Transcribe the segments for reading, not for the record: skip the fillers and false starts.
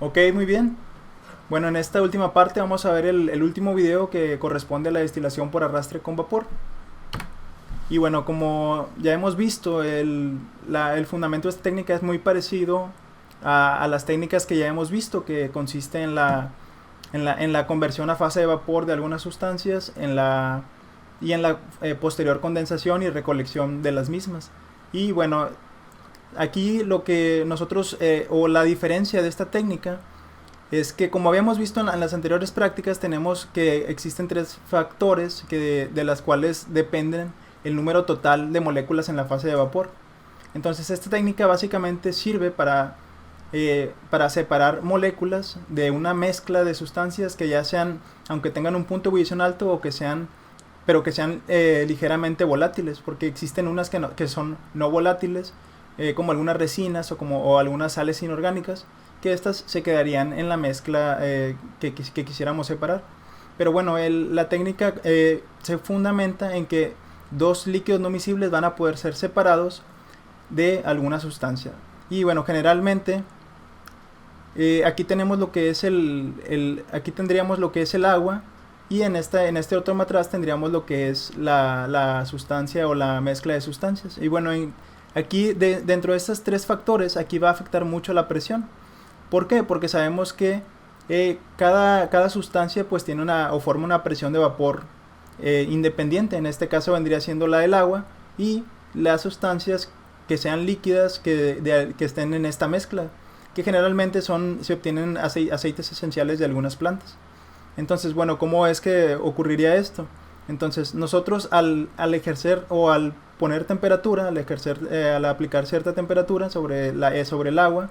Ok, muy bien. Bueno, en esta última parte vamos a ver el último video que corresponde a la destilación por arrastre con vapor. Y bueno, como ya hemos visto, el fundamento de esta técnica es muy parecido a las técnicas que ya hemos visto, que consiste en la conversión a fase de vapor de algunas sustancias y en la posterior condensación y recolección de las mismas. Y bueno, aquí lo que nosotros, o la diferencia de esta técnica, es que como habíamos visto en las anteriores prácticas, tenemos que existen tres factores de las cuales dependen el número total de moléculas en la fase de vapor. Entonces esta técnica básicamente sirve para separar moléculas de una mezcla de sustancias que ya sean, aunque tengan un punto de ebullición alto o que sean, pero que sean ligeramente volátiles, porque existen unas que son no volátiles, como algunas resinas o algunas sales inorgánicas, que estas se quedarían en la mezcla que quisiéramos separar. Pero bueno, la técnica se fundamenta en que dos líquidos no miscibles van a poder ser separados de alguna sustancia. Y bueno, generalmente aquí tenemos lo que es aquí tendríamos lo que es el agua, y en este otro matraz tendríamos lo que es la sustancia o la mezcla de sustancias. Y bueno, aquí dentro de estos tres factores, aquí va a afectar mucho la presión. ¿Por qué? Porque sabemos que cada sustancia pues tiene o forma una presión de vapor independiente. En este caso vendría siendo la del agua, y las sustancias que sean líquidas que estén en esta mezcla, que generalmente se obtienen aceites esenciales de algunas plantas. Entonces, bueno, ¿cómo es que ocurriría esto? Entonces, nosotros al ejercer o al poner temperatura, al aplicar cierta temperatura sobre el agua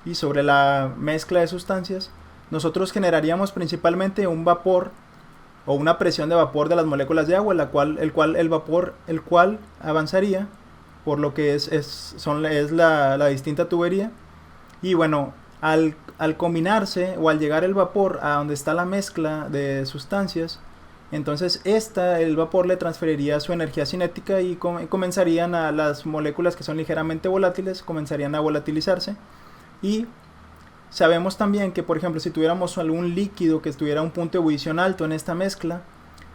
y sobre la mezcla de sustancias, nosotros generaríamos principalmente un vapor o una presión de vapor de las moléculas de agua, el cual avanzaría por lo que es la distinta tubería. Y bueno, al combinarse o al llegar el vapor a donde está la mezcla de sustancias, entonces el vapor le transferiría su energía cinética, y comenzarían las moléculas que son ligeramente volátiles, comenzarían a volatilizarse. Y sabemos también que, por ejemplo, si tuviéramos algún líquido que estuviera a un punto de ebullición alto en esta mezcla,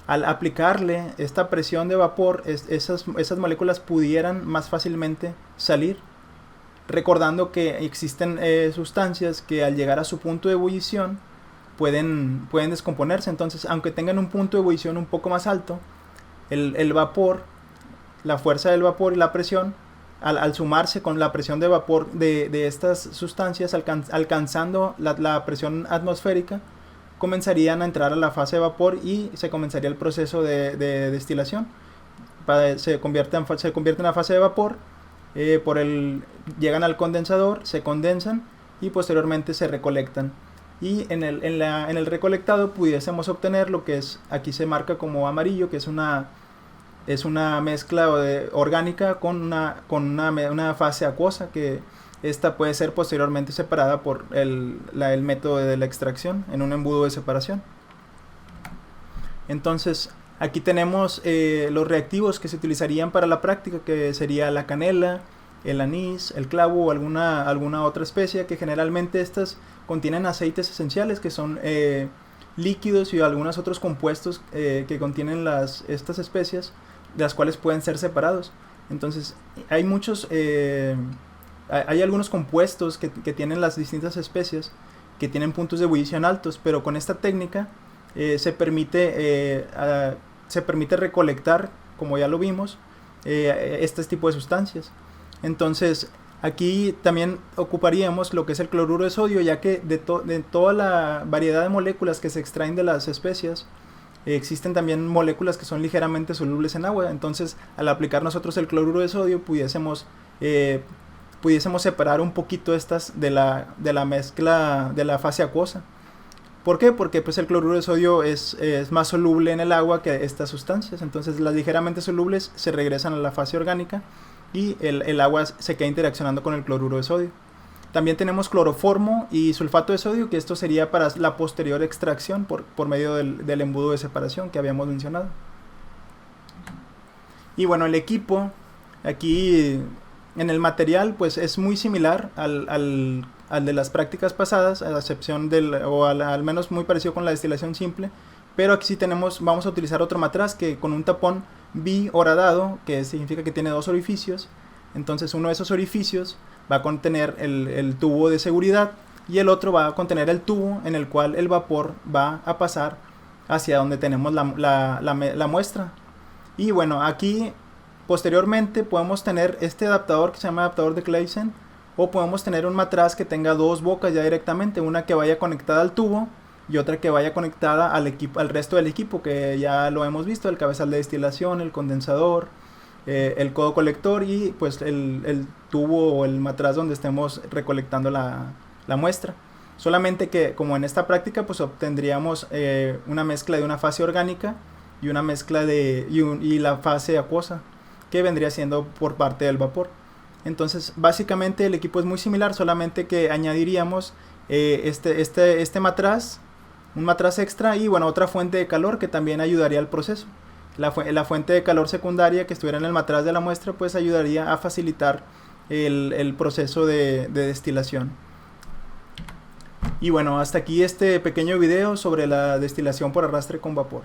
al aplicarle esta presión de vapor, esas moléculas pudieran más fácilmente salir. Recordando que existen sustancias que al llegar a su punto de ebullición pueden descomponerse. Entonces, aunque tengan un punto de ebullición un poco más alto, el vapor, la fuerza del vapor y la presión, al sumarse con la presión de vapor de estas sustancias, alcanzando la presión atmosférica, comenzarían a entrar a la fase de vapor y se comenzaría el proceso de destilación. Se convierte en la fase de vapor, llegan al condensador, se condensan y posteriormente se recolectan. Y en el recolectado pudiésemos obtener lo que aquí se marca como amarillo, que es una mezcla orgánica con una fase acuosa, que esta puede ser posteriormente separada por el método de la extracción en un embudo de separación. Entonces, aquí tenemos los reactivos que se utilizarían para la práctica, que sería la canela, el anís, el clavo o alguna otra especia, que generalmente estas contienen aceites esenciales, que son líquidos, y algunos otros compuestos que contienen estas especias, de las cuales pueden ser separados. Entonces, hay algunos compuestos que tienen las distintas especias, que tienen puntos de ebullición altos, pero con esta técnica se permite recolectar, como ya lo vimos, este tipo de sustancias. Entonces, aquí también ocuparíamos lo que es el cloruro de sodio, ya que de toda la variedad de moléculas que se extraen de las especias, existen también moléculas que son ligeramente solubles en agua. Entonces, al aplicar nosotros el cloruro de sodio, pudiésemos separar un poquito estas de la mezcla de la fase acuosa. ¿Por qué? Porque pues el cloruro de sodio es más soluble en el agua que estas sustancias. Entonces, las ligeramente solubles se regresan a la fase orgánica, y el agua se queda interaccionando con el cloruro de sodio. También tenemos cloroformo y sulfato de sodio, que esto sería para la posterior extracción por medio del embudo de separación que habíamos mencionado. Y bueno, el equipo aquí en el material pues es muy similar al de las prácticas pasadas, a excepción al menos muy parecido con la destilación simple, pero aquí sí vamos a utilizar otro matraz que con un tapón bi-horadado, que significa que tiene dos orificios. Entonces uno de esos orificios va a contener el tubo de seguridad y el otro va a contener el tubo en el cual el vapor va a pasar hacia donde tenemos la muestra. Y bueno, aquí posteriormente podemos tener este adaptador que se llama adaptador de Claisen, o podemos tener un matraz que tenga dos bocas ya directamente, una que vaya conectada al tubo y otra que vaya conectada al resto del equipo, que ya lo hemos visto: el cabezal de destilación, el condensador, el codo colector y pues el tubo o el matraz donde estemos recolectando la muestra. Solamente que, como en esta práctica, pues obtendríamos una mezcla de una fase orgánica y una mezcla y la fase acuosa, que vendría siendo por parte del vapor. Entonces básicamente el equipo es muy similar, solamente que añadiríamos este matraz, un matraz extra, y bueno, otra fuente de calor que también ayudaría al proceso. La fuente de calor secundaria que estuviera en el matraz de la muestra pues ayudaría a facilitar el proceso de destilación. Y bueno, hasta aquí este pequeño video sobre la destilación por arrastre con vapor.